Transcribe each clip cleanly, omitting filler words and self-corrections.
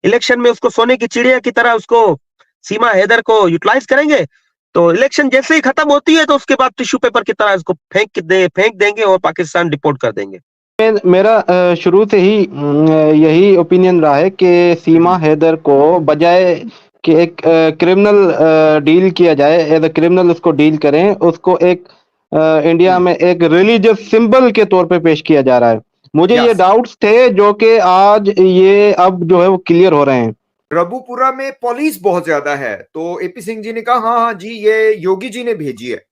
Election में उसको सोने की चिड़िया की तरह उसको सीमा हैदर को यूटिलाइज करेंगे। तो इलेक्शन जैसे ही खत्म होती है तो उसके बाद टिश्यू पेपर की तरह इसको फेंक देंगे और पाकिस्तान डिपोर्ट कर देंगे। मेरा शुरू से ही यही ओपिनियन रहा है कि सीमा हैदर को बजाय कि एक क्रिमिनल डील किया जाए, एज अ क्रिमिनल उसको डील करें, उसको एक इंडिया में एक रिलीजियस सिंबल के तौर पे पेश किया जा रहा है। मुझे ये यस, डाउट्स थे जो कि आज ये अब जो है वो क्लियर हो रहे हैं। रबुपुरा में पुलिस बहुत ज्यादा है, तो एपी सिंह जी ने कहा हाँ हाँ जी ये योगी जी ने भेजी है।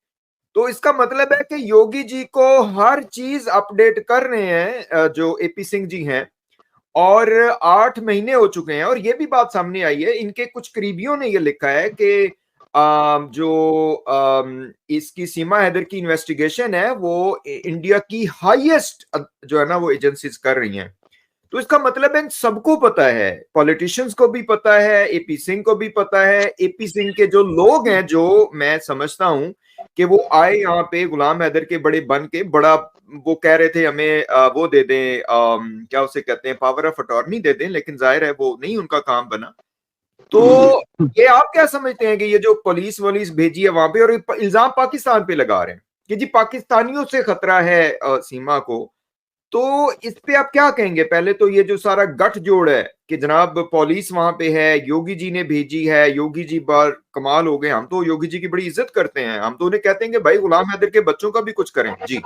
तो इसका मतलब है कि योगी जी को हर चीज अपडेट कर रहे हैं जो एपी सिंह जी हैं। और 8 महीने हो चुके हैं और ये भी बात सामने आई है, इनके कुछ करीबियों ने ये लिखा है कि इसकी सीमा हैदर की इन्वेस्टिगेशन है वो इंडिया की हाईएस्ट जो है ना वो एजेंसीज कर रही हैं। तो इसका मतलब है सबको पता है, पॉलिटिशियंस को भी पता है, एपी सिंह को भी पता है। एपी सिंह के जो लोग हैं, जो मैं समझता हूं कि वो आए यहाँ पे गुलाम हैदर के बड़े बन के, बड़ा वो कह रहे थे हमें वो दे दें, क्या उसे कहते हैं, पावर ऑफ अटॉर्नी दे दें, लेकिन जाहिर है वो नहीं उनका काम बना। तो ये आप क्या समझते हैं कि ये जो पुलिस वोलिस भेजी है वहां पे और इल्जाम पाकिस्तान पे लगा रहे हैं कि जी पाकिस्तानियों से खतरा है सीमा को, तो इस पे आप क्या कहेंगे? पहले तो ये जो सारा गठजोड़ है कि जनाब पुलिस वहां पे है, योगी जी ने भेजी है, योगी जी बार कमाल हो गए, हम तो योगी जी की बड़ी इज्जत करते हैं, हम तो उन्हें कहते हैं कि भाई गुलाम हैदर के बच्चों का भी कुछ करें। जी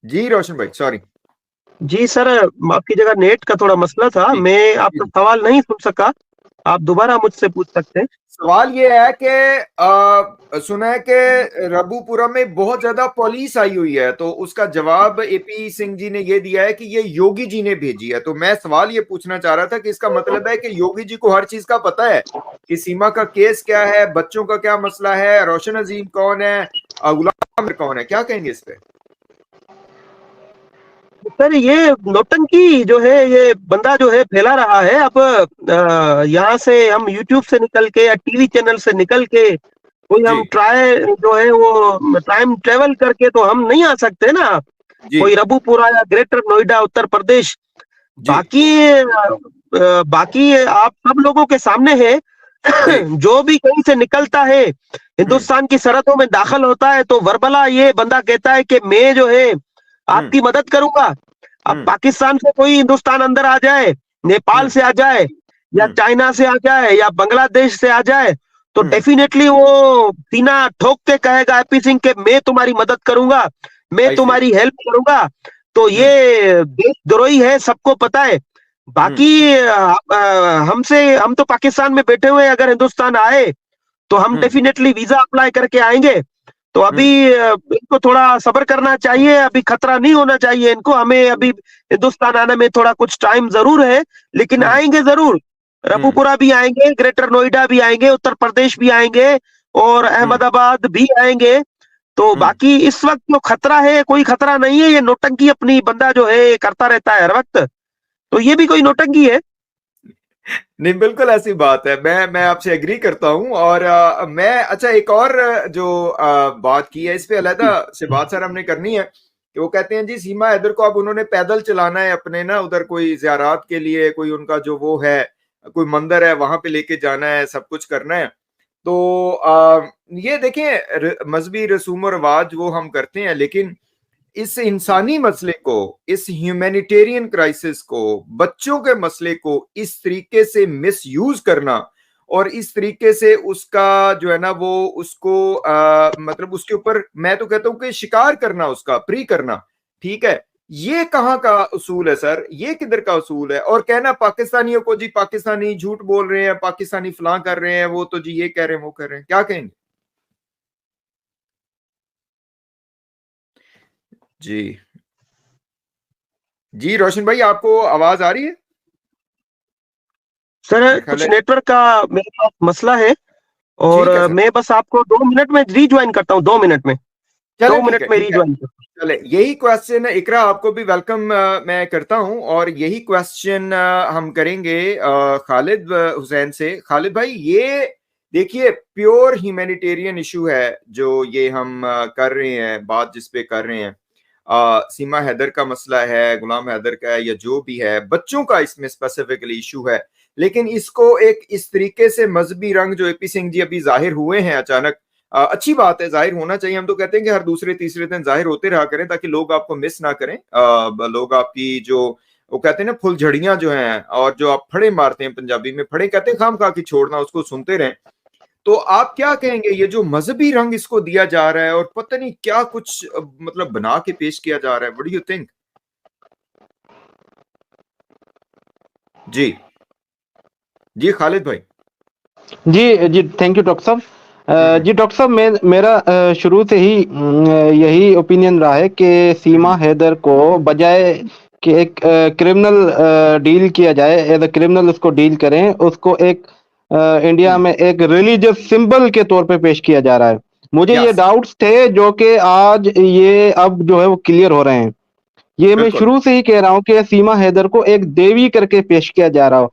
जी रोशन भाई, सॉरी। जी सर, आपकी जगह नेट का थोड़ा मसला था, जी मैं आपका जी। सवाल नहीं सुन सका, आप दोबारा मुझसे पूछ सकते हैं। सवाल ये है कि सुना है कि रबुपुरा में बहुत ज्यादा पुलिस आई हुई है, तो उसका जवाब एपी सिंह जी ने ये दिया है कि ये योगी जी ने भेजी है। तो मैं सवाल ये पूछना चाह रहा था कि इसका मतलब है कि योगी जी को हर चीज का पता है कि सीमा का केस क्या है, बच्चों का क्या मसला है, रोशन अजीम कौन है, गुलाम आमिर कौन है, क्या कहेंगे इस पे? सर ये नौटंकी जो है ये बंदा जो है फैला रहा है। अब यहाँ से हम यूट्यूब से निकल के या टीवी चैनल से निकल के कोई जी हम ट्राई जो है वो टाइम ट्रेवल करके तो हम नहीं आ सकते ना। जी कोई रबुपुरा या ग्रेटर नोएडा उत्तर प्रदेश, जी बाकी आप सब लोगों के सामने है। जी। जो भी कहीं से निकलता है हम्म हिंदुस्तान की सरहदों में दाखिल होता है तो वर्बला ये बंदा कहता है कि मैं जो है हम्म आपकी मदद करूंगा। अब हम्म पाकिस्तान से कोई हिंदुस्तान अंदर आ जाए, नेपाल हम्म से आ जाए या हम्म चाइना से आ जाए या बांग्लादेश से आ जाए तो हम्म डेफिनेटली वो सीना ठोक के कहेगा एपी सिंह के मैं तुम्हारी मदद करूंगा, मैं आई सी। तुम्हारी हेल्प करूंगा। तो हम्म ये देशद्रोही है, सबको पता है। हम्म बाकी हम तो पाकिस्तान में बैठे हुए हैं, अगर हिंदुस्तान आए तो हम हम्म डेफिनेटली वीजा अप्लाई करके आएंगे। तो अभी हम्म इनको थोड़ा सब्र करना चाहिए, अभी खतरा नहीं होना चाहिए इनको। हमें अभी हिंदुस्तान आने में थोड़ा कुछ टाइम जरूर है, लेकिन हम्म आएंगे जरूर। हम्म रबुपुरा भी आएंगे, ग्रेटर नोएडा भी आएंगे, उत्तर प्रदेश भी आएंगे और हम्म अहमदाबाद भी आएंगे। तो हम्म। बाकी इस वक्त जो खतरा है कोई खतरा नहीं है, ये नौटंकी अपनी बंदा जो है करता रहता है हर वक्त। तो ये भी कोई नौटंकी है। नहीं, बिल्कुल ऐसी बात है, मैं आपसे एग्री करता हूं। और मैं अच्छा एक और जो बात की है इस पे अलहदा से बात सर हमने करनी है कि वो कहते हैं जी सीमा हैदर को अब उन्होंने पैदल चलाना है अपने ना उधर कोई ज़ियारात के लिए, कोई उनका जो वो है कोई मंदिर है वहां पे लेके जाना है, सब कुछ करना है। तो ये देखें मजहबी रसूम और रिवाज वो हम करते हैं, लेकिन इस इंसानी मसले को, इस ह्यूमैनिटेरियन क्राइसिस को, बच्चों के मसले को इस तरीके से मिस यूज करना और इस तरीके से उसका जो है ना वो उसको मतलब उसके ऊपर मैं तो कहता हूं कि शिकार करना, उसका प्री करना, ठीक है, ये कहाँ का उसूल है सर? ये किधर का उसूल है? और कहना पाकिस्तानियों को जी पाकिस्तानी झूठ बोल रहे हैं, पाकिस्तानी फलां कर रहे हैं, वो तो जी ये कह रहे हैं वो कर रहे हैं, क्या कहेंगे? जी जी रोशन भाई, आपको आवाज आ रही है? सर मेरे ख्याल कुछ है। नेटवर्क का मेरे पास मसला है और ठीक है सर। मैं बस आपको 2 मिनट में रीज्वाइन करता हूँ, 2 मिनट में, चले, दो ठीक है मिनट में ठीक है। रीज्वाइन करता चले, यही क्वेश्चन इकरा आपको भी वेलकम मैं करता हूं, और यही क्वेश्चन हम करेंगे खालिद हुसैन से। खालिद भाई, ये देखिए प्योर ह्यूमैनिटेरियन इशू है जो ये हम कर रहे हैं, बात जिस पे कर रहे हैं। सीमा हैदर का मसला है, गुलाम हैदर का है, या जो भी है, बच्चों का इसमें स्पेसिफिकली इशू है, लेकिन इसको एक इस तरीके से मजहबी रंग जो एपी सिंह जी अभी जाहिर हुए हैं अचानक, अच्छी बात है, जाहिर होना चाहिए। हम तो कहते हैं कि हर दूसरे तीसरे दिन जाहिर होते रहा करें ताकि लोग आपको मिस ना करें, लोग आपकी जो वो कहते हैं ना फुलझड़ियां जो हैं, और जो आप फड़े मारते हैं, पंजाबी में फड़े कहते हैं, खाम खा की छोड़ना, उसको सुनते रहें। तो आप क्या कहेंगे, ये जो मजहबी रंग इसको दिया जा रहा है और पता नहीं क्या कुछ मतलब बना के पेश किया जा रहा है, व्हाट डू यू थिंक? जी जी खालिद भाई। जी जी, थैंक यू डॉक्टर साहब। जी डॉक्टर साहब, मेरा शुरू से ही यही ओपिनियन रहा है कि सीमा हैदर को बजाय कि एक क्रिमिनल डील किया जाए, एज अ क्रिमिनल उसको डील करें, उसको एक इंडिया में एक रिलीजियस सिंबल के तौर पे पेश किया जा रहा है। मुझे ये यस, डाउट्स थे जो कि आज ये अब जो है वो क्लियर हो रहे हैं। ये मैं बिल्कुल शुरू से ही कह रहा हूँ कि सीमा हैदर को एक देवी करके पेश किया जा रहा है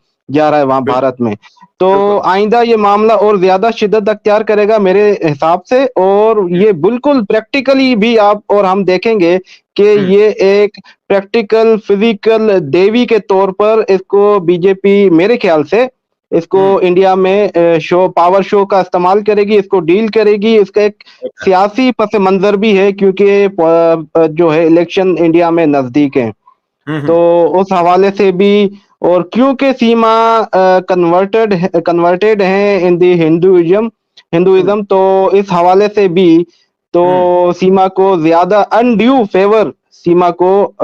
वहां बिल्कुल भारत में। तो बिल्कुल। आइंदा ये मामला और ज्यादा शिद्दत अख्तियार करेगा मेरे हिसाब से, और ये बिल्कुल प्रैक्टिकली भी आप और हम देखेंगे कि हम्म ये एक प्रैक्टिकल फिजिकल देवी के तौर पर इसको बीजेपी मेरे ख्याल से इसको हम्म। इंडिया में शो पावर शो का इस्तेमाल करेगी, इसको डील करेगी। इसका एक Okay. सियासी पस मंजर भी है क्योंकि जो है इलेक्शन इंडिया में नजदीक है, तो हम्म। उस हवाले से भी, और क्योंकि सीमा कन्वर्टेड है इन दी हम्म हिंदुइज्म, तो इस हवाले से भी तो हम्म। सीमा को ज्यादा अनड्यू फेवर सीमा को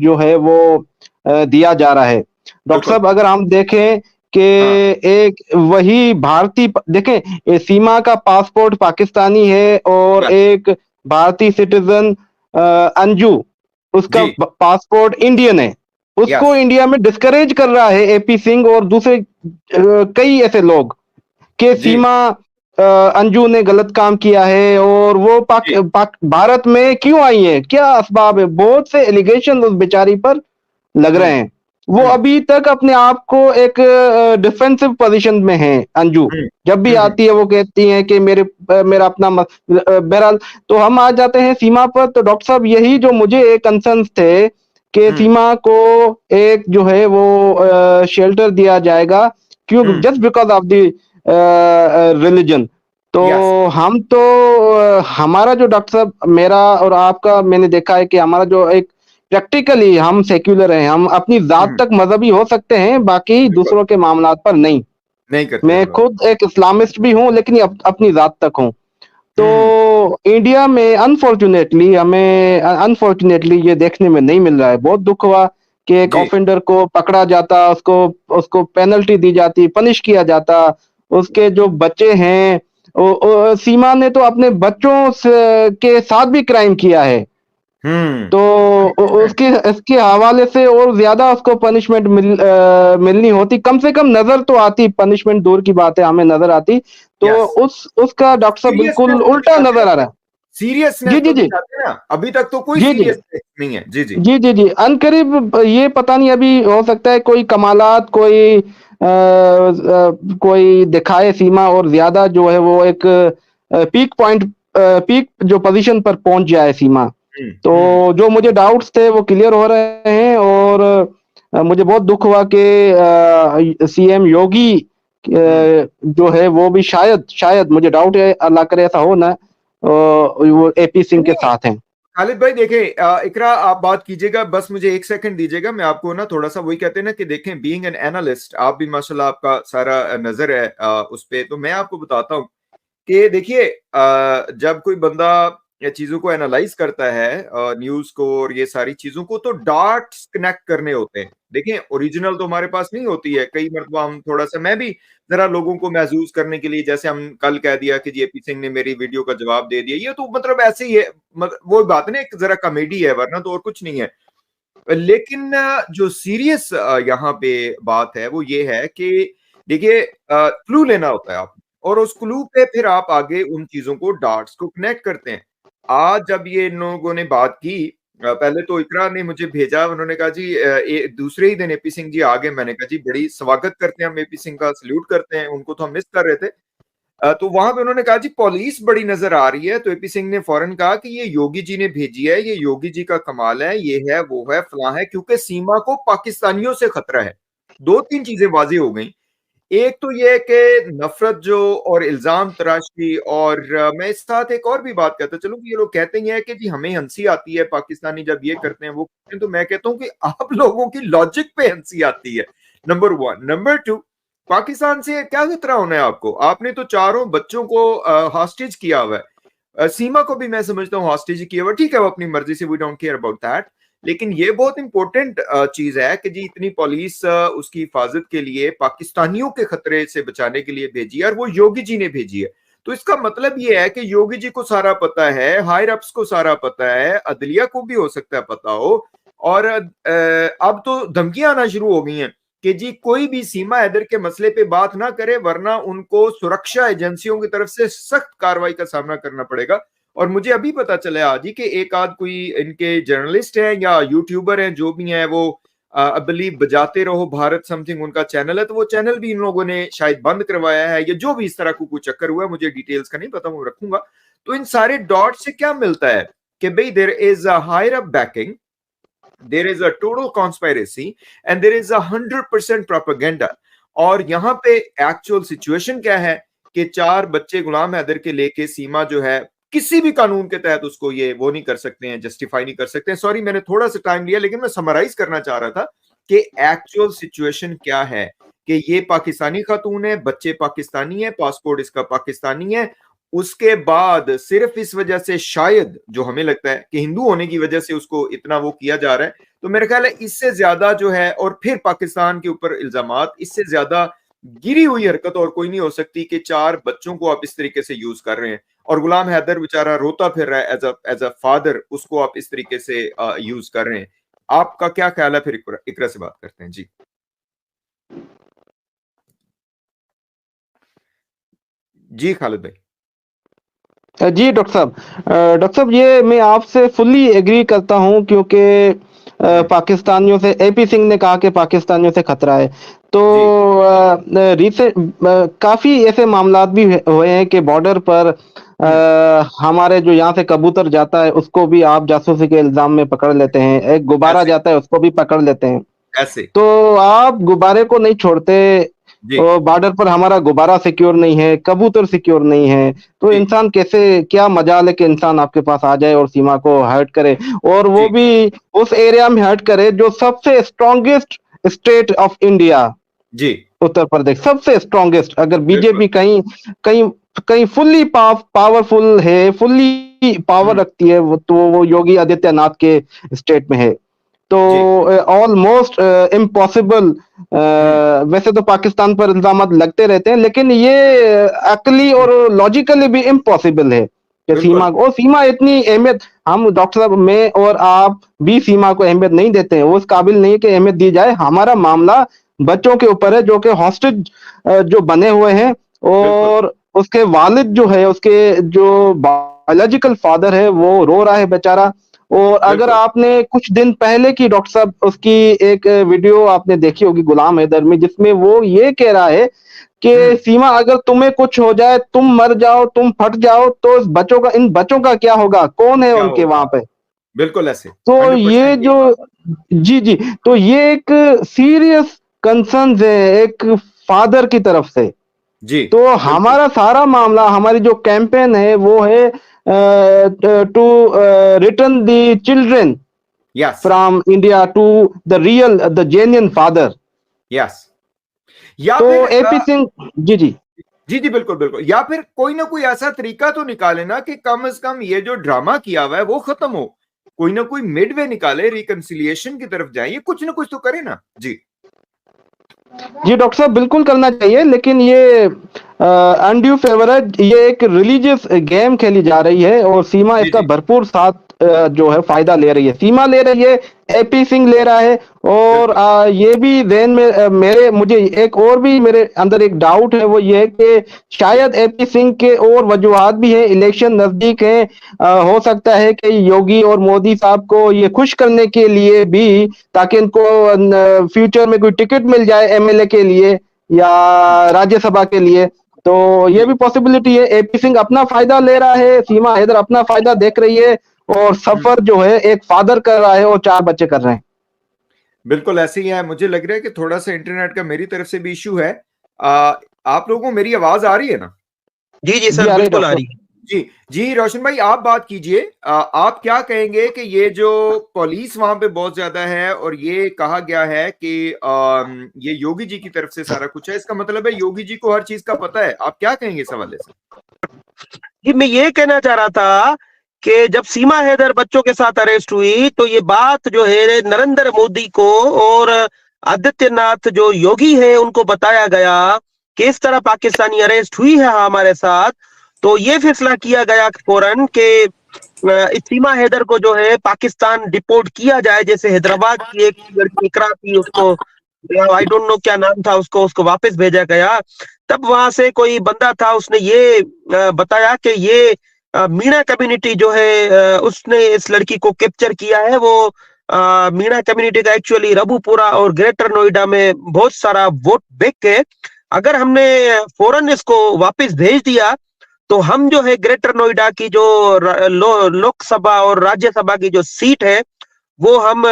जो है वो दिया जा रहा है। डॉक्टर बिल्कुल। साहब, अगर हम देखें कि हाँ। एक वही भारतीय, देखें सीमा का पासपोर्ट पाकिस्तानी है और यस। एक भारतीय सिटीजन अंजू, उसका जी। पासपोर्ट इंडियन है। उसको यस। इंडिया में डिस्करेज कर रहा है एपी सिंह और दूसरे कई ऐसे लोग कि जी सीमा अंजू ने गलत काम किया है, और वो जी। भारत में क्यों आई है, क्या असबाब है। बहुत से एलिगेशन उस बेचारी पर लग रहे हम्म हैं। वो हम्म अभी तक अपने आप को एक डिफेंसिव पोजीशन में है अंजू। हम्म जब भी हम्म आती है वो कहती है कि मेरा अपना बहरहाल, तो हम आ जाते हैं सीमा पर। तो डॉक्टर साहब, यही जो मुझे कंसर्न्स थे कि हम्म सीमा को एक जो है वो शेल्टर दिया जाएगा, क्यों, hmm. Just because of the religion. तो यस। हम तो हमारा जो डॉक्टर साहब, मेरा और आपका, मैंने देखा है कि हमारा जो एक प्रैक्टिकली हम सेक्युलर हैं, हम अपनी जात तक मजहबी हो सकते हैं, बाकी बिल्कुल दूसरों के मामलात पर नहीं। नहीं करते मैं हम लोग। खुद एक इस्लामिस्ट भी हूँ, लेकिन अपनी जात तक हूँ। तो हम्म। इंडिया में अनफॉर्चुनेटली ये देखने में नहीं मिल रहा है। बहुत दुख हुआ कि एक जी। ऑफेंडर को पकड़ा जाता, उसको उसको पेनल्टी दी जाती, पनिश किया जाता। उसके जो बच्चे हैं, सीमा ने तो अपने बच्चों के साथ भी क्राइम किया है। हम्म तो उसके इसके हवाले से और ज्यादा उसको पनिशमेंट मिलनी होती, कम से कम नजर तो आती। पनिशमेंट दूर की बात है, हमें नजर आती। तो यस। उसका डॉक्टर साहब सीरियसनेस बिल्कुल तो उल्टा दिखाते नजर हैं, आ रहा है। सीरियसनेस जी तो जी जी दिखाते हैं ना, अभी तक तो कोई जी जी सीरियसनेस नहीं है। जी जी। जी जी जी, अनकरीब ये पता नहीं, अभी हो सकता है कोई कमालात, कोई दिखाए सीमा, और ज्यादा जो है वो एक पीक जो पोजीशन पर पहुंच जाए सीमा। तो हम्म। जो मुझे डाउट्स थे वो क्लियर हो रहे हैं, और मुझे बहुत दुख हुआ कि सीएम योगी जो है वो भी शायद शायद, मुझे डाउट है, अल्लाह करे ऐसा हो ना, वो एपी सिंह के नहीं, साथ हैं। खालिद भाई देखें, इकरा आप बात कीजिएगा, बस मुझे एक सेकंड दीजिएगा, मैं आपको ना थोड़ा सा वही कहते हैं ना कि देखें, बीइंग एन एनालिस्ट, आप भी माशाल्लाह आपका सारा नजर है उस पे, तो मैं आपको बताता हूँ कि देखिए, जब कोई बंदा ये चीजों को एनालाइज करता है, न्यूज को और ये सारी चीजों को, तो डॉट्स कनेक्ट करने होते हैं। देखें, ओरिजिनल तो हमारे पास नहीं होती है, कई मरतबा हम थोड़ा सा, मैं भी जरा लोगों को महसूस करने के लिए, जैसे हम कल कह दिया कि जेपी सिंह ने मेरी वीडियो का जवाब दे दिया, ये तो मतलब ऐसे ही है, वो बात है ना, एक जरा कॉमेडी है, वरना तो और कुछ नहीं है। लेकिन जो सीरियस यहाँ पे बात है वो ये है कि देखिए, क्लू लेना होता है आप, और उस क्लू पे फिर आप आगे उन चीजों को, डॉट्स को कनेक्ट करते हैं। आज जब ये इन लोगों ने बात की, पहले तो इकरा ने मुझे भेजा, उन्होंने कहा जी दूसरे ही दिन एपी सिंह जी आ गए। मैंने कहा जी बड़ी स्वागत करते हैं हम एपी सिंह का, सल्यूट करते हैं, उनको तो हम मिस कर रहे थे। तो वहां पे उन्होंने कहा जी पुलिस बड़ी नजर आ रही है, तो एपी सिंह ने फौरन कहा कि ये योगी जी ने भेजी है, ये योगी जी का कमाल है, ये है वो है फलां है, क्योंकि सीमा को पाकिस्तानियों से खतरा है। दो तीन चीजें वाजी हो गई। एक तो ये है कि नफरत जो और इल्जाम तराशी, और मैं इस साथ एक और भी बात कहता चलूं कि ये लोग कहते ही हैं कि जी हमें हंसी आती है पाकिस्तानी जब ये करते हैं वो करते हैं, तो मैं कहता हूं कि आप लोगों की लॉजिक पे हंसी आती है, number one. Number two, Pakistan से क्या खतरा होना है आपको? आपने तो चारों बच्चों को हॉस्टेज किया हुआ है। सीमा को भी मैं समझता हूँ हॉस्टेज किया हुआ, ठीक है, वो अपनी मर्जी से, we don't care about that. लेकिन ये बहुत इंपॉर्टेंट चीज है कि जी इतनी पुलिस उसकी हिफाजत के लिए, पाकिस्तानियों के खतरे से बचाने के लिए भेजी है, और वो योगी जी ने भेजी है। तो इसका मतलब ये है कि योगी जी को सारा पता है, हायर अप्स को सारा पता है, अदलिया को भी हो सकता है पता हो, और अब तो धमकियां आना शुरू हो गई हैं कि जी कोई भी सीमा हैदर के मसले पे बात ना करे, वरना उनको सुरक्षा एजेंसियों की तरफ से सख्त कार्रवाई का सामना करना पड़ेगा। और मुझे अभी पता चला आज ही कि एक आध कोई इनके जर्नलिस्ट हैं या यूट्यूबर हैं, जो भी हैं, वो आई बिलीव बजाते रहो भारत समथिंग उनका चैनल है, तो वो चैनल भी इन लोगों ने शायद बंद करवाया है, या जो भी इस तरह को कुछ चक्कर हुआ है, मुझे डिटेल्स का नहीं पता, वो रखूंगा। तो इन सारे डॉट से क्या मिलता है कि भाई there is a higher up backing, there is a total conspiracy and there is 100% propaganda। और यहां पे एक्चुअल सिचुएशन क्या है कि चार बच्चे गुलाम हैदर के लेके सीमा जो है, किसी भी कानून के तहत उसको ये वो नहीं कर सकते हैं, जस्टिफाई नहीं कर सकते हैं। सॉरी मैंने थोड़ा सा टाइम लिया, लेकिन मैं समराइज करना चाह रहा था कि एक्चुअल सिचुएशन क्या है, कि ये पाकिस्तानी खातून है, बच्चे पाकिस्तानी है, पासपोर्ट इसका पाकिस्तानी है। उसके बाद सिर्फ इस वजह से, शायद जो हमें लगता है कि हिंदू होने की वजह से उसको इतना वो किया जा रहा है, तो मेरे ख्याल है इससे ज्यादा जो है, और फिर पाकिस्तान के ऊपर इल्जामात, इससे ज्यादा गिरी हुई हरकत और कोई नहीं हो सकती कि चार बच्चों को आप इस तरीके से यूज कर रहे हैं, और गुलाम हैदर बेचारा रोता फिर रहा है एज अ फादर, उसको आप इस तरीके से यूज कर रहे हैं। आपका क्या ख्याल है? फिर इकरा से बात करते हैं। जी जी खालिद भाई। जी डॉक्टर साहब ये मैं आपसे फुल्ली एग्री करता हूं, क्योंकि पाकिस्तानियों से, एपी सिंह ने कहा कि पाकिस्तानियों से खतरा है, तो जी रिसेंट काफी ऐसे मामलात भी हुए हैं कि बॉर्डर पर हमारे जो यहाँ से कबूतर जाता है उसको भी आप जासूसी के इल्जाम में पकड़ लेते हैं, एक गुब्बारा ऐसे जाता है उसको भी पकड़ लेते हैं। ऐसे तो आप गुब्बारे को नहीं छोड़ते, जी बॉर्डर पर हमारा गुब्बारा सिक्योर नहीं है, कबूतर सिक्योर नहीं है, तो जी इंसान कैसे, क्या मजाल है कि इंसान आपके पास आ जाए और सीमा को हर्ट करे, और वो जी भी उस एरिया में हर्ट करे जो सबसे स्ट्रॉन्गेस्ट स्टेट ऑफ इंडिया, जी उत्तर प्रदेश सबसे स्ट्रॉन्गेस्ट। अगर बिल्कुल। बीजेपी कहीं कहीं कहीं फुल्ली पावरफुल है, फुल्ली पावर हम्म, रखती है, तो वो योगी आदित्यनाथ के स्टेट में है। तो जी ऑलमोस्ट इम्पॉसिबल, हम्म, वैसे तो पाकिस्तान पर इल्जाम लगते रहते हैं, लेकिन ये अकली हम्म, और लॉजिकली भी इम्पॉसिबल है कि सीमा बिल्कुल। को, और सीमा इतनी अहमियत, हम डॉक्टर साहब, मैं और आप भी सीमा को अहमियत नहीं देते हैं, वो इस काबिल नहीं है कि अहमियत दी जाए। हमारा मामला बच्चों के ऊपर है जो कि हॉस्टेज जो बने हुए हैं, बिल्कुल और उसके वालिद जो है, उसके जो बायोलॉजिकल फादर है, वो रो रहा है बेचारा। और अगर बिल्कुल। आपने कुछ दिन पहले की डॉक्टर साहब उसकी एक वीडियो आपने देखी होगी गुलाम हैदर में, जिसमें वो ये कह रहा है कि हम्म, सीमा अगर तुम्हें कुछ हो जाए, तुम मर जाओ, तुम फट जाओ, तो इस बच्चों का, इन बच्चों का क्या होगा, कौन है क्या उनके होगा? वहां पे? बिल्कुल ऐसे तो 100% ये यही जो, बात। जी जी, तो ये एक सीरियस कंसर्न है एक फादर की तरफ से। जी तो बिल्कुल। हमारा सारा मामला, हमारी जो कैंपेन है वो है to return the children yes from India to the real, the genuine father. Yes. या तो फिर एपी सिंह, जी जी, जी जी बिल्कुल बिल्कुल, या फिर कोई ना कोई ऐसा तरीका तो निकाले ना कि कम से कम ये जो ड्रामा किया हुआ है वो खत्म हो, कोई ना कोई मिड वे निकाले, रिकंसिलिएशन की तरफ जाए, ये कुछ ना कुछ तो करे ना। जी जी डॉक्टर साहब बिल्कुल करना चाहिए, लेकिन ये अनड्यू फेवर है, ये एक रिलीजियस गेम खेली जा रही है, और सीमा जी इसका जी भरपूर साथ जो है फायदा ले रही है, सीमा ले रही है, एपी सिंह ले रहा है। और बिल्कुल। ये भी ध्यान में मेरे, मुझे एक और भी मेरे अंदर एक डाउट है, वो ये है कि जी शायद एपी सिंह के और वजूहात भी हैं, इलेक्शन नजदीक है, हो सकता है कि योगी और मोदी साहब को ये खुश करने के लिए भी, ताकि इनको फ्यूचर में कोई टिकट मिल जाए एमएलए के लिए या राज्यसभा के लिए, तो ये भी पॉसिबिलिटी है। एपी सिंह अपना फायदा ले रहा है, सीमा हैदर अपना फायदा देख रही है, और सफर जो है एक फादर कर रहा है और 4 बच्चे कर रहे हैं। बिल्कुल ऐसे ही है। मुझे लग रहा है कि थोड़ा सा इंटरनेट का मेरी तरफ से भी इशू है। आप लोगों को मेरी आवाज आ रही है ना? जी जी जी सर, आ रही बिल्कुल आ डॉक्टर। रही है। जी जी, रोशन भाई आप बात कीजिए। आप क्या कहेंगे कि ये जो पुलिस वहां पे बहुत ज्यादा है और ये कहा गया है कि ये योगी जी की तरफ से सारा कुछ है, इसका मतलब है योगी जी को हर चीज का पता है। आप क्या कहेंगे इस हवाले से? जी मैं ये कहना चाह रहा था कि जब सीमा हैदर बच्चों के साथ अरेस्ट हुई तो ये बात जो है नरेंद्र मोदी को और आदित्यनाथ जो योगी है उनको बताया गया कि इस तरह पाकिस्तानी अरेस्ट हुई है हमारे साथ। तो ये फैसला किया गया फौरन कि इस सीमा हैदर को जो है पाकिस्तान डिपोर्ट किया जाए। जैसे हैदराबाद की एक लड़की इकरा थी, उसको आई डोंट नो क्या नाम था, उसको उसको वापस भेजा गया। तब वहां से कोई बंदा था, उसने ये बताया कि ये मीणा कम्युनिटी जो है उसने इस लड़की को कैप्चर किया है। वो मीणा कम्युनिटी का एक्चुअली रबूपुरा और ग्रेटर नोएडा में बहुत सारा वोट बैंक है। अगर हमने फौरन इसको वापस भेज दिया तो हम जो है ग्रेटर नोएडा की जो लोकसभा और राज्यसभा की जो सीट है वो हम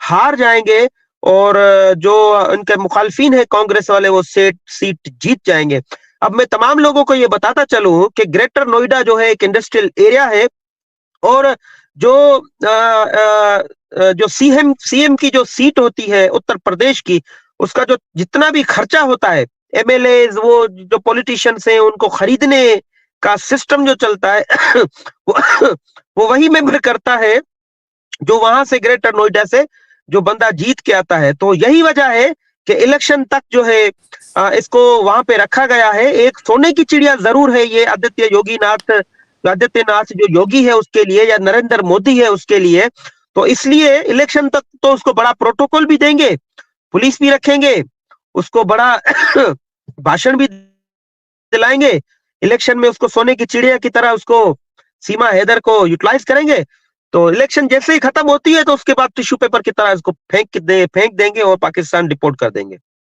हार जाएंगे, और जो उनके मुखालफिन है कांग्रेस वाले वो सीट जीत जाएंगे। अब मैं तमाम लोगों को ये बताता चलूं कि ग्रेटर नोएडा जो है एक इंडस्ट्रियल एरिया है, और जो जो सीएम की जो सीट होती है उत्तर प्रदेश की, उसका जो जितना भी खर्चा होता है, एमएलए वो जो पॉलिटिशियंस हैं उनको खरीदने का सिस्टम जो चलता है वो, वो वही मेंबर करता है जो वहां से ग्रेटर नोएडा से जो बंदा जीत के आता है। तो यही वजह है कि इलेक्शन तक जो है इसको वहां पे रखा गया है। एक सोने की चिड़िया जरूर है ये आदित्यनाथ जो योगी है उसके लिए, या नरेंद्र मोदी है उसके लिए। तो इसलिए इलेक्शन तक तो उसको बड़ा प्रोटोकॉल भी देंगे, पुलिस भी रखेंगे, उसको बड़ा भाषण भी दिलाएंगे। इलेक्शन में उसको सोने की चिड़िया की तरह उसको सीमा हैदर को यूटिलाइज करेंगे। तो इलेक्शन जैसे ही खत्म होती है तो उसके बाद टिश्यू पेपर की तरह इसको फेंक देंगे और पाकिस्तान डिपोर्ट कर देंगे।